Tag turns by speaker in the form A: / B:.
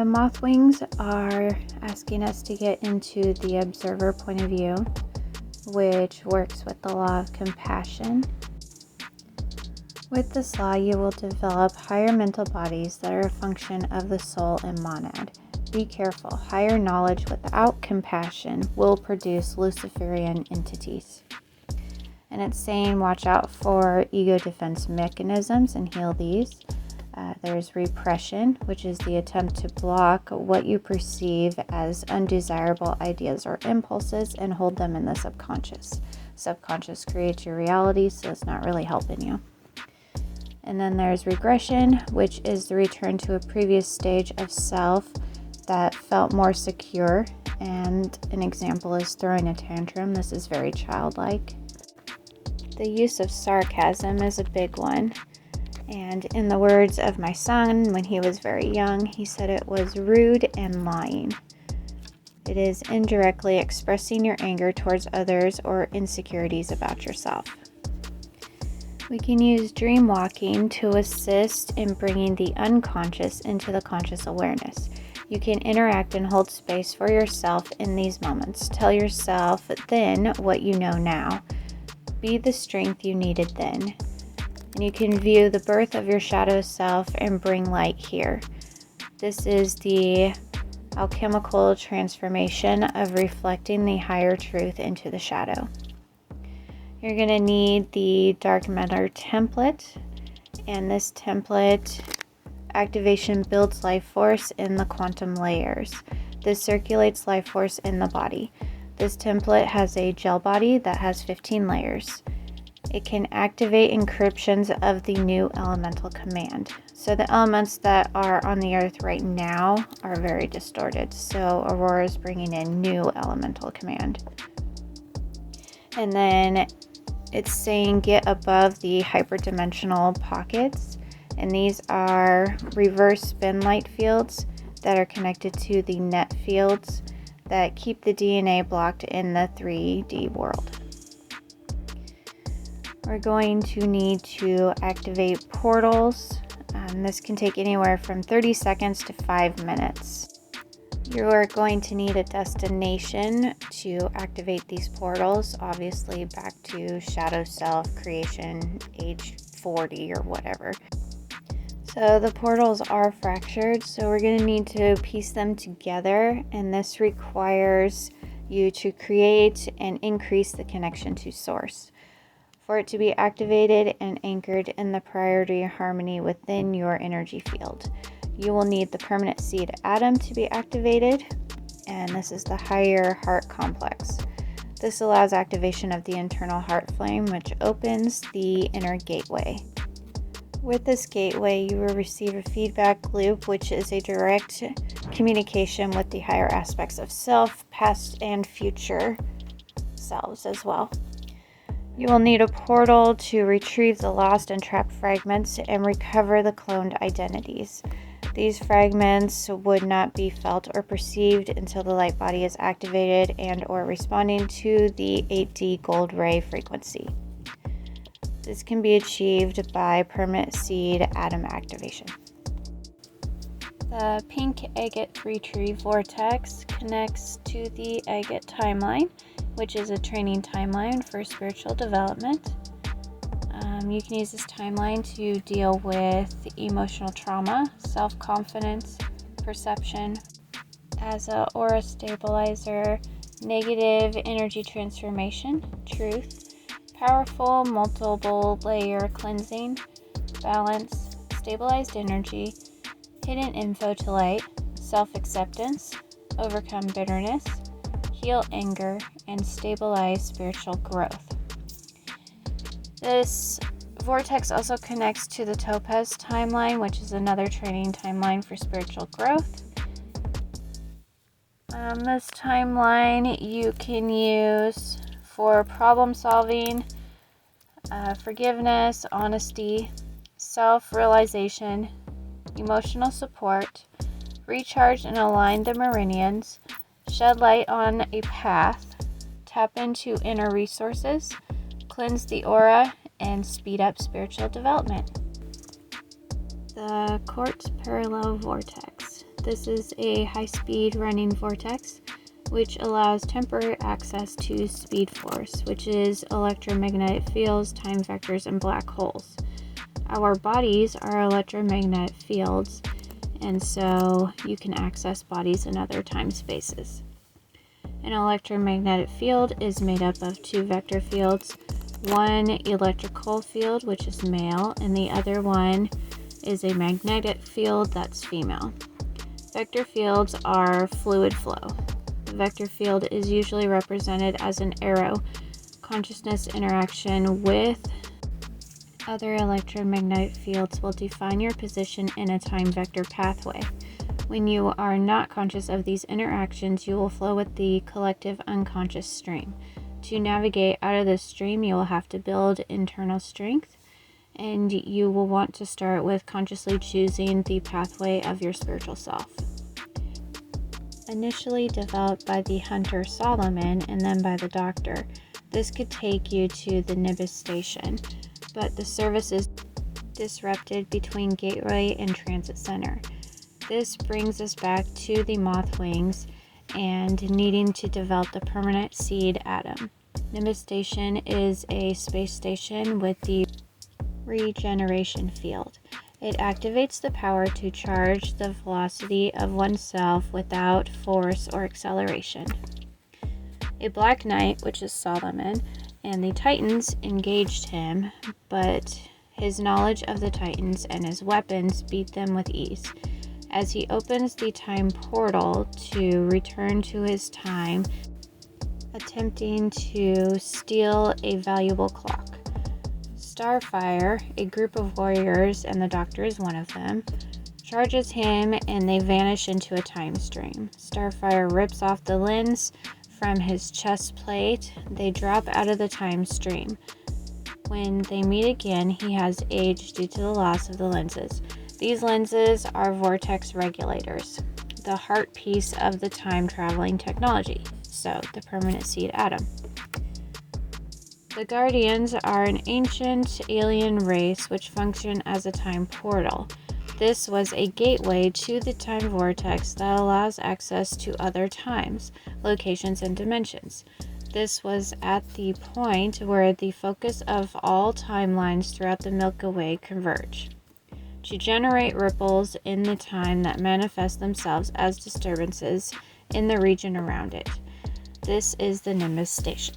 A: The moth wings are asking us to get into the observer point of view, which works with the law of compassion. With this law, you will develop higher mental bodies that are a function of the soul and monad. Be careful, higher knowledge without compassion will produce Luciferian entities. And it's saying watch out for ego defense mechanisms and heal these. There's repression, which is the attempt to block what you perceive as undesirable ideas or impulses and hold them in the subconscious. Subconscious creates your reality, so it's not really helping you. And then there's regression, which is the return to a previous stage of self that felt more secure. And an example is throwing a tantrum. This is very childlike. The use of sarcasm is a big one. And in the words of my son, when he was very young, he said it was rude and lying. It is indirectly expressing your anger towards others or insecurities about yourself. We can use dream walking to assist in bringing the unconscious into the conscious awareness. You can interact and hold space for yourself in these moments. Tell yourself then what you know now. Be the strength you needed then. And you can view the birth of your shadow self and bring light here. This is the alchemical transformation of reflecting the higher truth into the shadow. You're going to need the dark matter template, and this template activation builds life force in the quantum layers. This circulates life force in the body. This template has a gel body that has 15 layers. It can activate encryptions of the new elemental command. So the elements that are on the earth right now are very distorted. So Aurora is bringing in new elemental command. And then it's saying get above the hyperdimensional pockets. And these are reverse spin light fields that are connected to the net fields that keep the DNA blocked in the 3D world. We're going to need to activate portals. This can take anywhere from 30 seconds to 5 minutes. You're going to need a destination to activate these portals, obviously back to shadow self creation, age 40 or whatever. So the portals are fractured, so we're going to need to piece them together, and this requires you to create and increase the connection to source. For it to be activated and anchored in the priority harmony within your energy field, you will need the permanent seed atom to be activated, and this is the higher heart complex. This allows activation of the internal heart flame, which opens the inner gateway. With this gateway, you will receive a feedback loop, which is a direct communication with the higher aspects of self, past and future selves as well. You will need a portal to retrieve the lost and trapped fragments and recover the cloned identities. These fragments would not be felt or perceived until the light body is activated and or responding to the 8D gold ray frequency. This can be achieved by permanent seed atom activation. The pink Agate retrieve vortex connects to the Agate timeline, which is a training timeline for spiritual development. You can use this timeline to deal with emotional trauma, self-confidence, perception. As an aura stabilizer, negative energy transformation, truth, powerful multiple layer cleansing, balance, stabilized energy, hidden info to light, self-acceptance, overcome bitterness, heal anger, and stabilize spiritual growth. This vortex also connects to the topaz timeline, which is another training timeline for spiritual growth. This timeline you can use for problem solving, forgiveness, honesty, self-realization, emotional support, recharge and align the meridians, shed light on a path, tap into inner resources, cleanse the aura, and speed up spiritual development. The quartz parallel vortex. This is a high-speed running vortex, which allows temporary access to speed force, which is electromagnetic fields, time vectors, and black holes. Our bodies are electromagnetic fields, and so you can access bodies in other time spaces. An electromagnetic field is made up of two vector fields, one electrical field, which is male, and the other one is a magnetic field that's female. Vector fields are fluid flow. The vector field is usually represented as an arrow. Consciousness interaction with other electromagnetic fields will define your position in a time vector pathway. When you are not conscious of these interactions, you will flow with the collective unconscious stream. To navigate out of this stream, you will have to build internal strength, and you will want to start with consciously choosing the pathway of your spiritual self. Initially developed by the hunter Solomon and then by the doctor, this could take you to the Nimbus station, but the service is disrupted between Gateway and Transit Center. This brings us back to the moth wings and needing to develop the permanent seed atom. Nimbus station is a space station with the regeneration field. It activates the power to charge the velocity of oneself without force or acceleration. A Black Knight, which is Solomon, and the Titans engaged him, but his knowledge of the Titans and his weapons beat them with ease. As he opens the time portal to return to his time, attempting to steal a valuable clock. Starfire, a group of warriors, and the Doctor is one of them, charges him and they vanish into a time stream. Starfire rips off the lens from his chest plate. They drop out of the time stream. When they meet again, he has aged due to the loss of the lenses. These lenses are vortex regulators, the heart piece of the time-traveling technology, so the permanent seed atom. The Guardians are an ancient alien race which function as a time portal. This was a gateway to the time vortex that allows access to other times, locations, and dimensions. This was at the point where the focus of all timelines throughout the Milky Way converge to generate ripples in the time that manifest themselves as disturbances in the region around it. This is the Nimbus station.